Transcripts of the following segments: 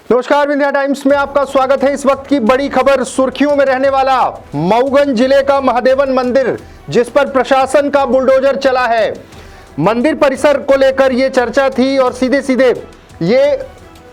नमस्कार, विंध्या टाइम्स में आपका स्वागत है। इस वक्त की बड़ी खबर, सुर्खियों में रहने वाला मऊगंज जिले का महादेवन मंदिर, जिस पर प्रशासन का बुलडोजर चला है। मंदिर परिसर को लेकर ये चर्चा थी और सीधे सीधे ये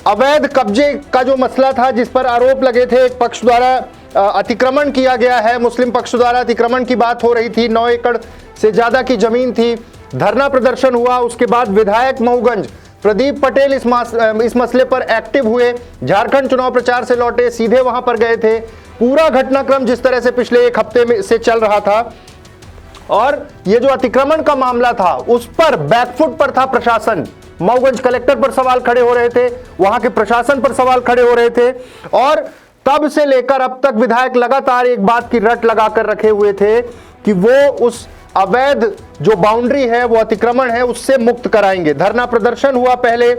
अवैध कब्जे का जो मसला था, जिस पर आरोप लगे थे, एक पक्ष द्वारा अतिक्रमण किया गया है, मुस्लिम पक्ष द्वारा अतिक्रमण की बात हो रही थी। 9 एकड़ से ज्यादा की जमीन थी। धरना प्रदर्शन हुआ। उसके बाद विधायक मऊगंज प्रदीप पटेल इस मसले पर एक्टिव हुए। झारखंड चुनाव प्रचार से लौटे, सीधे वहां पर गए थे। पूरा घटनाक्रम जिस तरह से पिछले एक हफ्ते में से चल रहा था और ये जो अतिक्रमण का मामला था, उस पर बैकफुट पर था प्रशासन। मऊगंज कलेक्टर पर सवाल खड़े हो रहे थे, वहां के प्रशासन पर सवाल खड़े हो रहे थे और तब से लेकर अब तक विधायक लगातार एक बात की रट लगाकर रखे हुए थे कि वो उस अवैध जो बाउंड्री है, वो अतिक्रमण है, उससे मुक्त कराएंगे। धरना प्रदर्शन हुआ, पहले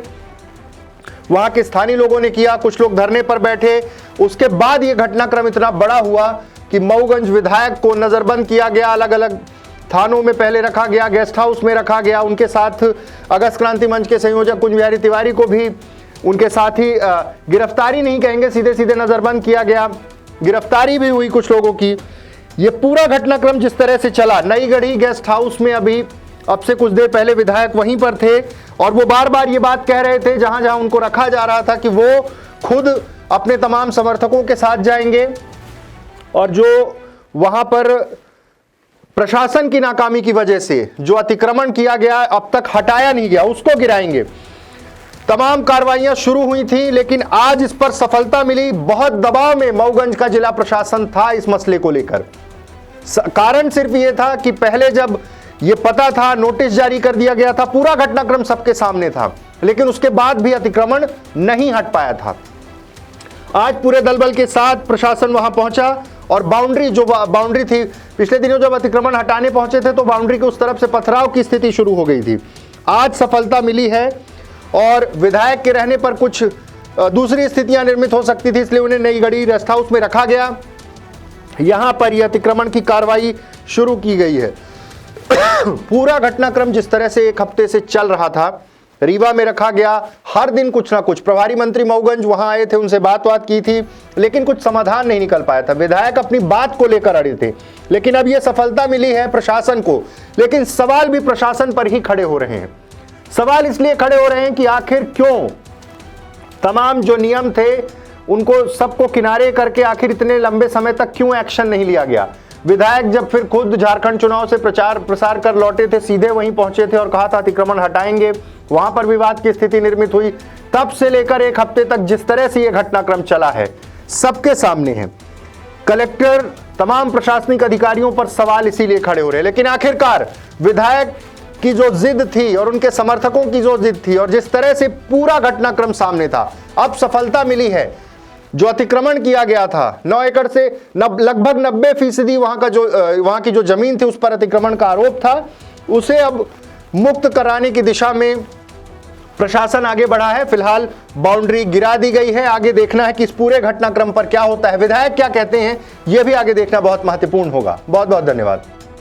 वहां के स्थानीय लोगों ने किया, कुछ लोग धरने पर बैठे। उसके बाद यह घटनाक्रम इतना बड़ा हुआ कि मऊगंज विधायक को नजरबंद किया गया, अलग अलग थानों में पहले रखा गया, गेस्ट हाउस में रखा गया। उनके साथ अगस्त क्रांति मंच के संयोजक कुंज बिहारी तिवारी को भी उनके साथ ही गिरफ्तारी नहीं कहेंगे, सीधे सीधे नजरबंद किया गया। गिरफ्तारी भी हुई कुछ लोगों की। ये पूरा घटनाक्रम जिस तरह से चला, नई गढ़ी गेस्ट हाउस में अभी अब से कुछ देर पहले विधायक वहीं पर थे और वो बार बार ये बात कह रहे थे, जहां जहां उनको रखा जा रहा था, कि वो खुद अपने तमाम समर्थकों के साथ जाएंगे और जो वहां पर प्रशासन की नाकामी की वजह से जो अतिक्रमण किया गया, अब तक हटाया नहीं गया, उसको गिराएंगे। तमाम कार्रवाइयां शुरू हुई थी, लेकिन आज इस पर सफलता मिली। बहुत दबाव में मऊगंज का जिला प्रशासन था इस मसले को लेकर। कारण सिर्फ ये था कि पहले जब ये पता था, नोटिस जारी कर दिया गया था, पूरा घटनाक्रम सबके सामने था, लेकिन उसके बाद भी अतिक्रमण नहीं हट पाया था। आज पूरे दलबल के साथ प्रशासन वहां पहुंचा और बाउंड्री थी, पिछले दिनों जब अतिक्रमण हटाने पहुंचे थे तो बाउंड्री के उस तरफ से पथराव की स्थिति शुरू हो गई थी। आज सफलता मिली है और विधायक के रहने पर कुछ दूसरी स्थितियां निर्मित हो सकती थी, इसलिए उन्हें नई गढ़ी रेस्ट हाउस में रखा गया। यहां पर यह अतिक्रमण की कार्रवाई शुरू की गई है। पूरा घटनाक्रम जिस तरह से एक हफ्ते से चल रहा था, रीवा में रखा गया, हर दिन कुछ ना कुछ। प्रभारी मंत्री मऊगंज वहां आए थे, उनसे बात की थी, लेकिन कुछ समाधान नहीं निकल पाया था। विधायक अपनी बात को लेकर अड़े थे, लेकिन अब यह सफलता मिली है प्रशासन को। लेकिन सवाल भी प्रशासन पर ही खड़े हो रहे हैं। सवाल इसलिए खड़े हो रहे हैं कि आखिर क्यों तमाम जो नियम थे उनको सबको किनारे करके आखिर इतने लंबे समय तक क्यों एक्शन नहीं लिया गया। विधायक जब फिर खुद झारखंड चुनाव से प्रचार प्रसार कर लौटे थे, सीधे वहीं पहुंचे थे और कहा था अतिक्रमण हटाएंगे, वहां पर विवाद की स्थिति निर्मित हुई। तब से लेकर एक हफ्ते तक जिस तरह से यह घटनाक्रम चला है, सबके सामने है। कलेक्टर, तमाम प्रशासनिक अधिकारियों पर सवाल इसीलिए खड़े हो रहे हैं। लेकिन आखिरकार विधायक की जो जिद थी और उनके समर्थकों की जो जिद थी और जिस तरह से पूरा घटनाक्रम सामने था, अब सफलता मिली है। जो अतिक्रमण किया गया था 9 एकड़ से लगभग 90% वहां की जो जमीन थी, उस पर अतिक्रमण का आरोप था, उसे अब मुक्त कराने की दिशा में प्रशासन आगे बढ़ा है। फिलहाल बाउंड्री गिरा दी गई है। आगे देखना है कि इस पूरे घटनाक्रम पर क्या होता है, विधायक क्या कहते हैं, यह भी आगे देखना बहुत महत्वपूर्ण होगा। बहुत बहुत धन्यवाद।